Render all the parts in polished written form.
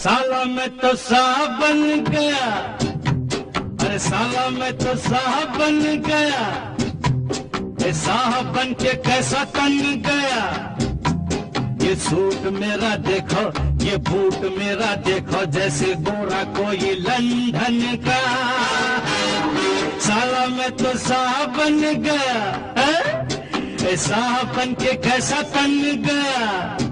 साला मैं तो साहब बन गया, अरे साला मैं तो साहब बन गया, ये साहब बन के कैसा तन गया। ये सूट मेरा देखो, ये बूट मेरा देखो, जैसे गोरा कोई लंदन का। साला मैं तो साहब बन गया, ये साहब बन के कैसा तन गया।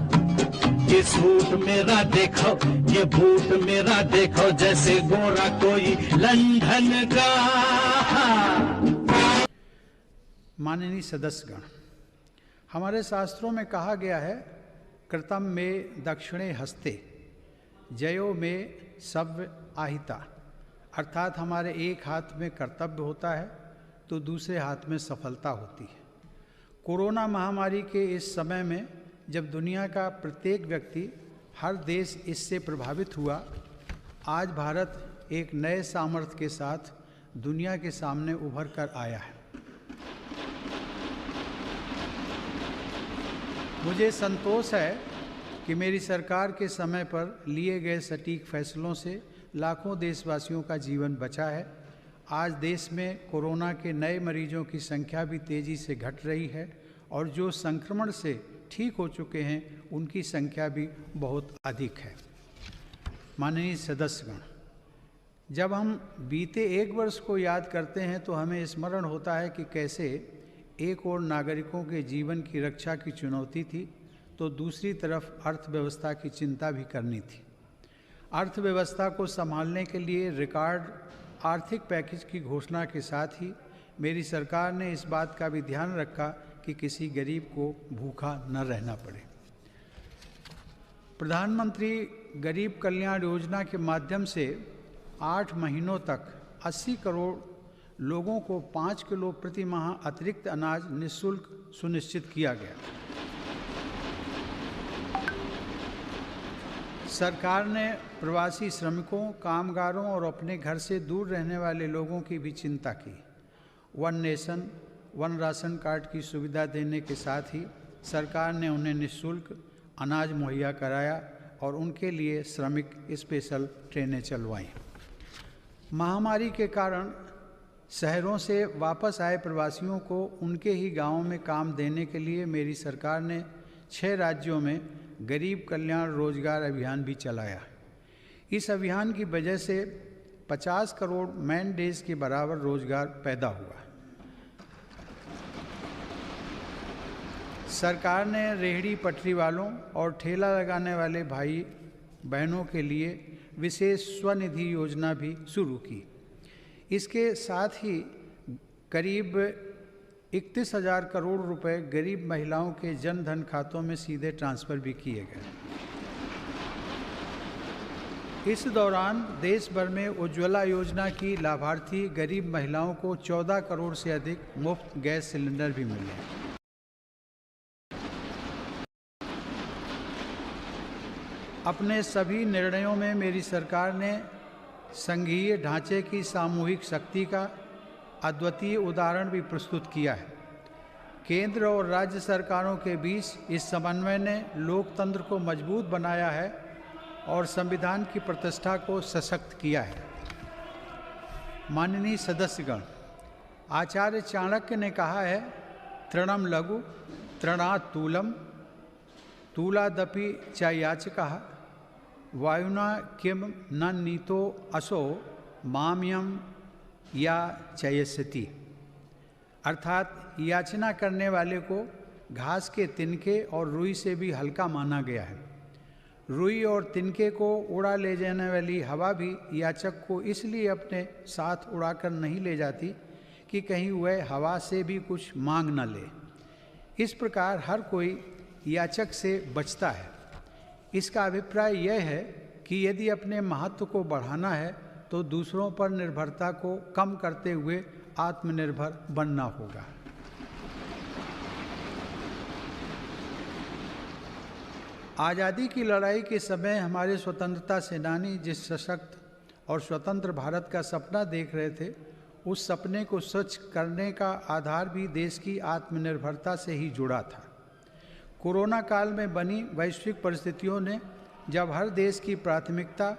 ये सूट मेरा देखो, ये बूट मेरा देखो, जैसे गोरा कोई लंदन का। माननीय सदस्यगण, हमारे शास्त्रों में कहा गया है, कृतम में दक्षिणे हस्ते जयो में सव्य आहिता, अर्थात हमारे एक हाथ में कर्तव्य होता है तो दूसरे हाथ में सफलता होती है। कोरोना महामारी के इस समय में जब दुनिया का प्रत्येक व्यक्ति, हर देश इससे प्रभावित हुआ, आज भारत एक नए सामर्थ्य के साथ दुनिया के सामने उभर कर आया है। मुझे संतोष है कि मेरी सरकार के समय पर लिए गए सटीक फैसलों से लाखों देशवासियों का जीवन बचा है। आज देश में कोरोना के नए मरीजों की संख्या भी तेज़ी से घट रही है और जो संक्रमण से ठीक हो चुके हैं उनकी संख्या भी बहुत अधिक है। माननीय सदस्यगण, जब हम बीते एक वर्ष को याद करते हैं तो हमें स्मरण होता है कि कैसे एक ओर नागरिकों के जीवन की रक्षा की चुनौती थी तो दूसरी तरफ अर्थव्यवस्था की चिंता भी करनी थी। अर्थव्यवस्था को संभालने के लिए रिकॉर्ड आर्थिक पैकेज की घोषणा के साथ ही मेरी सरकार ने इस बात का भी ध्यान रखा कि किसी गरीब को भूखा न रहना पड़े। प्रधानमंत्री गरीब कल्याण योजना के माध्यम से 8 महीनों तक 80 करोड़ लोगों को 5 किलो प्रति माह अतिरिक्त अनाज निःशुल्क सुनिश्चित किया गया। सरकार ने प्रवासी श्रमिकों, कामगारों और अपने घर से दूर रहने वाले लोगों की भी चिंता की। One nation one ration card की सुविधा देने के साथ ही सरकार ने उन्हें निःशुल्क अनाज मुहैया कराया और उनके लिए श्रमिक स्पेशल ट्रेनें चलवाईं। महामारी के कारण शहरों से वापस आए प्रवासियों को उनके ही गांवों में काम देने के लिए मेरी सरकार ने 6 राज्यों में गरीब कल्याण रोजगार अभियान भी चलाया। इस अभियान की वजह से 50 करोड़ मैन डेज के बराबर रोजगार पैदा हुआ। सरकार ने रेहड़ी पटरी वालों और ठेला लगाने वाले भाई बहनों के लिए विशेष स्वनिधि योजना भी शुरू की। इसके साथ ही करीब 31,000 करोड़ रुपए गरीब महिलाओं के जन धन खातों में सीधे ट्रांसफ़र भी किए गए। इस दौरान देश भर में उज्ज्वला योजना की लाभार्थी गरीब महिलाओं को 14 करोड़ से अधिक मुफ्त गैस सिलेंडर भी मिले। अपने सभी निर्णयों में मेरी सरकार ने संघीय ढांचे की सामूहिक शक्ति का अद्वितीय उदाहरण भी प्रस्तुत किया है। केंद्र और राज्य सरकारों के बीच इस समन्वय ने लोकतंत्र को मजबूत बनाया है और संविधान की प्रतिष्ठा को सशक्त किया है। माननीय सदस्यगण, आचार्य चाणक्य ने कहा है, तृणम लघु तृणात् तूलम तूलादपि च याचकः वायुना किम न नीतो असो माम्यम या चयस्यति। अर्थात याचना करने वाले को घास के तिनके और रुई से भी हल्का माना गया है। रुई और तिनके को उड़ा ले जाने वाली हवा भी याचक को इसलिए अपने साथ उड़ाकर नहीं ले जाती कि कहीं वह हवा से भी कुछ मांग न ले। इस प्रकार हर कोई याचक से बचता है। इसका अभिप्राय यह है कि यदि अपने महत्व को बढ़ाना है तो दूसरों पर निर्भरता को कम करते हुए आत्मनिर्भर बनना होगा। आज़ादी की लड़ाई के समय हमारे स्वतंत्रता सेनानी जिस सशक्त और स्वतंत्र भारत का सपना देख रहे थे, उस सपने को सच करने का आधार भी देश की आत्मनिर्भरता से ही जुड़ा था। कोरोना काल में बनी वैश्विक परिस्थितियों ने जब हर देश की प्राथमिकता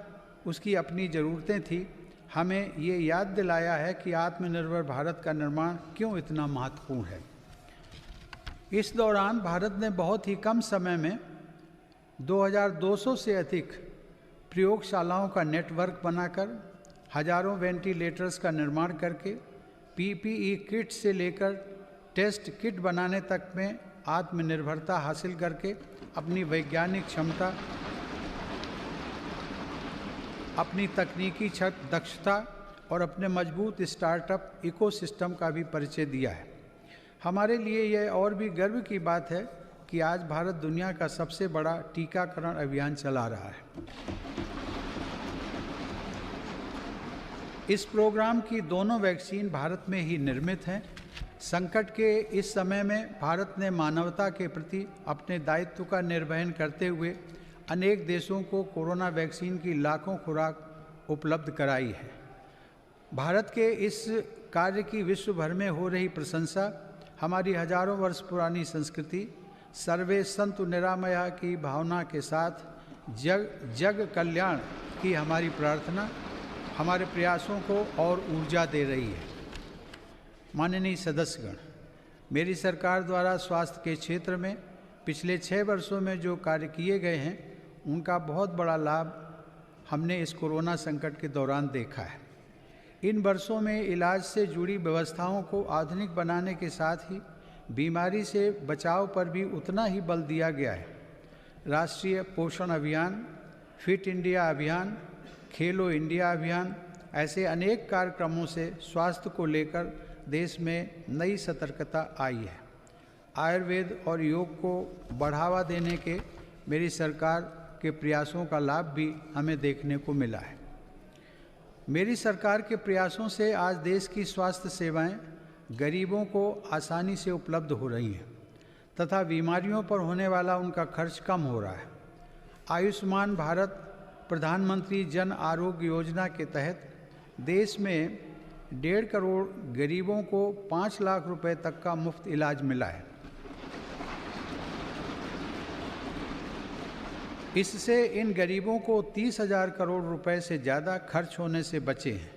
उसकी अपनी ज़रूरतें थी, हमें ये याद दिलाया है कि आत्मनिर्भर भारत का निर्माण क्यों इतना महत्वपूर्ण है। इस दौरान भारत ने बहुत ही कम समय में 2200 से अधिक प्रयोगशालाओं का नेटवर्क बनाकर हजारों वेंटिलेटर्स का निर्माण करके पीपीई किट से लेकर टेस्ट किट बनाने तक में आत्मनिर्भरता हासिल करके अपनी वैज्ञानिक क्षमता, अपनी तकनीकी दक्षता और अपने मजबूत स्टार्टअप इकोसिस्टम का भी परिचय दिया है। हमारे लिए यह और भी गर्व की बात है कि आज भारत दुनिया का सबसे बड़ा टीकाकरण अभियान चला रहा है। इस प्रोग्राम की दोनों वैक्सीन भारत में ही निर्मित हैं। संकट के इस समय में भारत ने मानवता के प्रति अपने दायित्व का निर्वहन करते हुए अनेक देशों को कोरोना वैक्सीन की लाखों खुराक उपलब्ध कराई है। भारत के इस कार्य की विश्व भर में हो रही प्रशंसा हमारी हजारों वर्ष पुरानी संस्कृति सर्वे संतु निरामया की भावना के साथ जग कल्याण की हमारी प्रार्थना हमारे प्रयासों को और ऊर्जा दे रही है। माननीय सदस्यगण, मेरी सरकार द्वारा स्वास्थ्य के क्षेत्र में पिछले 6 वर्षों में जो कार्य किए गए हैं, उनका बहुत बड़ा लाभ हमने इस कोरोना संकट के दौरान देखा है। इन वर्षों में इलाज से जुड़ी व्यवस्थाओं को आधुनिक बनाने के साथ ही बीमारी से बचाव पर भी उतना ही बल दिया गया है। राष्ट्रीय पोषण अभियान, फिट इंडिया अभियान, खेलो इंडिया अभियान, ऐसे अनेक कार्यक्रमों से स्वास्थ्य को लेकर देश में नई सतर्कता आई है। आयुर्वेद और योग को बढ़ावा देने के मेरी सरकार के प्रयासों का लाभ भी हमें देखने को मिला है। मेरी सरकार के प्रयासों से आज देश की स्वास्थ्य सेवाएं गरीबों को आसानी से उपलब्ध हो रही हैं तथा बीमारियों पर होने वाला उनका खर्च कम हो रहा है। आयुष्मान भारत प्रधानमंत्री जन आरोग्य योजना के तहत देश में 1.5 करोड़ गरीबों को 5 लाख रुपए तक का मुफ्त इलाज मिला है। इससे इन गरीबों को 30,000 करोड़ रुपए से ज़्यादा खर्च होने से बचे हैं।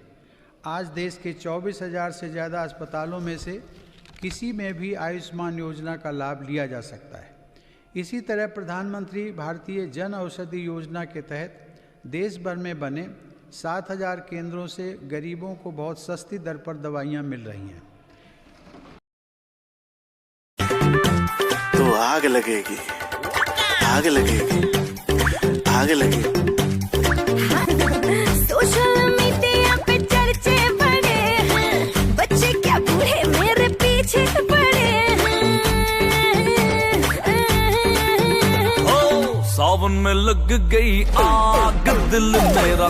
आज देश के 24,000 से ज़्यादा अस्पतालों में से किसी में भी आयुष्मान योजना का लाभ लिया जा सकता है। इसी तरह प्रधानमंत्री भारतीय जन औषधि योजना के तहत देश भर में बने 7,000 केंद्रों से गरीबों को बहुत सस्ती दर पर दवाइयाँ मिल रही हैं। तो आग लगेगी, आग लगेगी, आग लगेगी। सोशल मीडिया पे चर्चे बड़े हैं, बच्चे क्या बूढ़े मेरे पीछे पड़े हैं। सावन में लग गई आग, दिल मेरा